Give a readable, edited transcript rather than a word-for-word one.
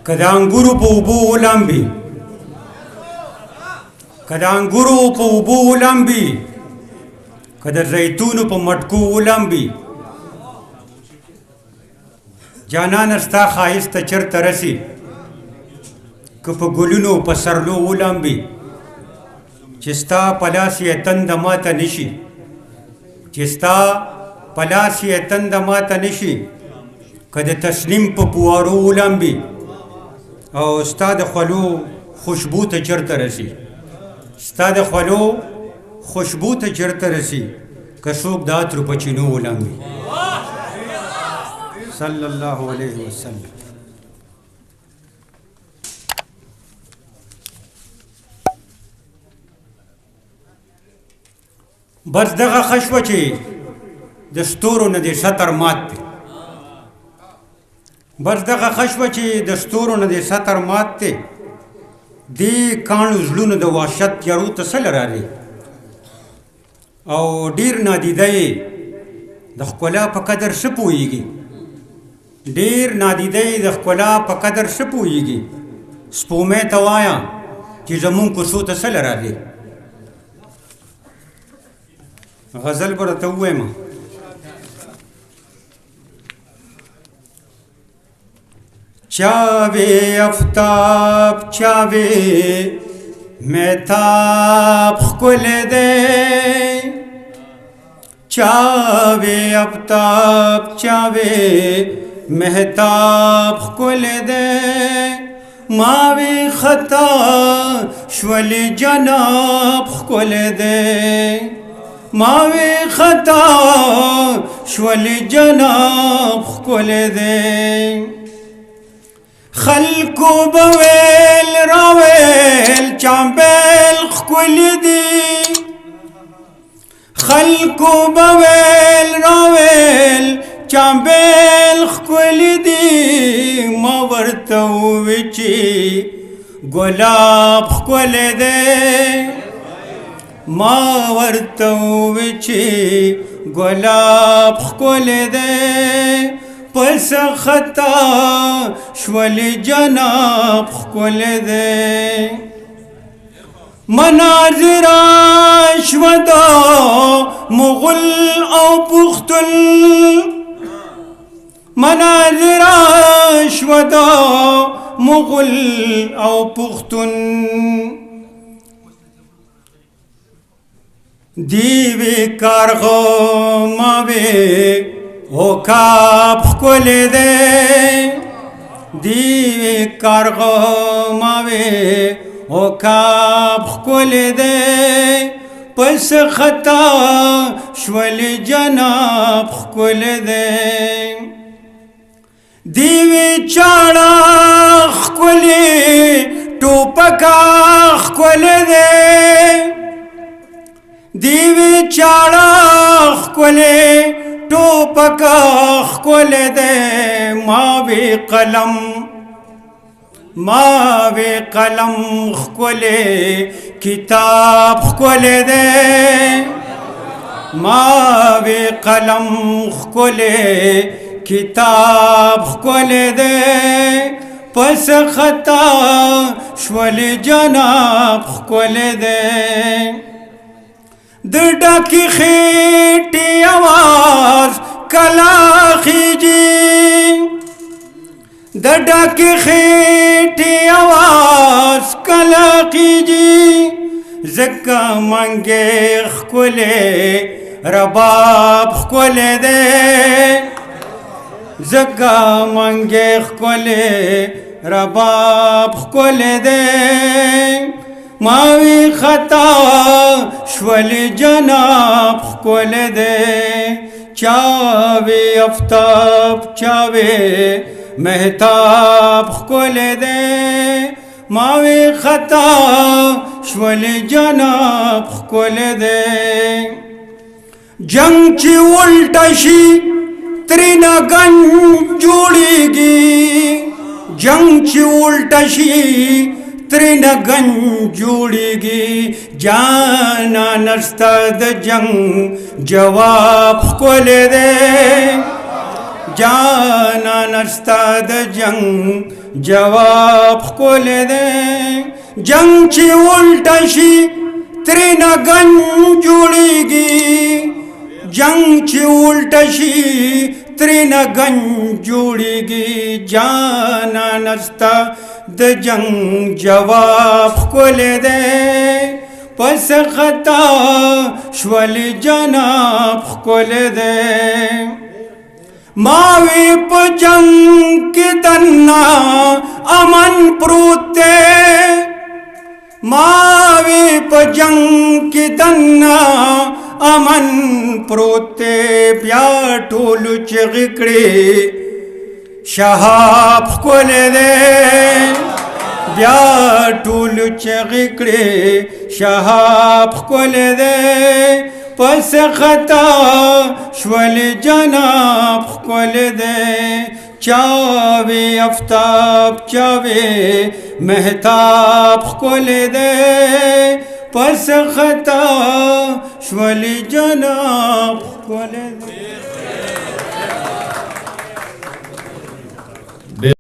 که د انګورو په اوبو ولامبي که د انګورو په اوبو ولامبي که د زیتونو په مټکو ولامبي جانانه ستا ښایست ته چېرته رسي که په ګلونو په سرلو ولامبي چې ستا په لاس یې تنده ماته نشي چې ستا په لاس یې تنده ماته نشي که د تسلیم په پوارو ولامبي او ستا د خولو خوشبو ته چېرته رسي ستا د خولو خوشبو ته چېرته رسي که څوک د عطرو په چینو ولامبي صلی الله علیه وسلم بس دغه ښه شوه چې د ستورو نه دې سطر مات دی بس دغه ښه شوه چې د ستورو نه دې سطر مات دی دې کاڼو زړونو د وحشت تیارو ته څه لرالې او ډېر نادیده یې د ښکلا په قدر ښه پوهېږي ډېر نادیده یې د ښکلا په قدر ښه پوهېږي سپومۍ ته وایه چې زمونږ کوڅو ته څه لرالې غزل به راته ووایم چاوے آفتاب چاوے مہتاب خل دے چاوے آفتاب چاوے مہتاب خل دے ماوے خطا شول جناب خل دے ماوے خطا شول جناب خل دے خلکو بویل راویل چامبیل خکل دی خلکو بویل راویل چامبیل خکل دی ما ورته ووی چې ګلاب خکل دی ما ورته ووی چې ګلاب خکل دی پس خطا شول جناب خکل دے مناظر شودا مغل او پختل مناظر شودا مغل او پختن دیوی کارغو ماوی عقاب خکل دے دیوی کارغو ماوی عقاب خکل دے پس خطا شول جناب خکل دے دیوی چاڑا خکل ٹوپکا خکل دے دیوی چاڑا خکل ٹوپکا خکل دے ماوی قلم خکل کتاب خکل دے ماوی قلم خکل کتاب خکل دے پس خطا شول جناب خکل دے د ډاکې خېټې اواز کلا خیجي د ډاکې خېټې اواز کلا خیجي زکه منګې ښکلې رباب ښکلی دی زکه منګې ښکلې رباب ښکلی دی ماوی خطا شول جناب خکل دے چاوی آفتاب چاوی مہتاب خکل دے ماوی خطا شول جناب خکل دے جنگ چی الٹا شی ترینا گن جوڑی گی جنگ چی الٹا شی ترینه گن جوړیږي جانا نستا د جنگ جواب ښکلی دی جانا نستا د جنگ جواب خپل دی جنگ چې الټه شي ترېنه گنج جوړېږي جنگ چې الټه شي ترېنه گنج جوړېږي جانانه ستا د جنگ جواب خپل دی پس خطا شول جناب خپل دی ماوی پا جنگ کی دننا امن پروت دے ماوی پا جنگ کی دننا امن پروت دے بیا ټولو چغې کړې شهاب ښکلی دی بیا ټولو چغې کړې شهاب ښکلی دی پس خطا شول جناب خپل دی چاوی افتاب چاوی مهتاب خپل دی پس خطا شول جناب خپل دی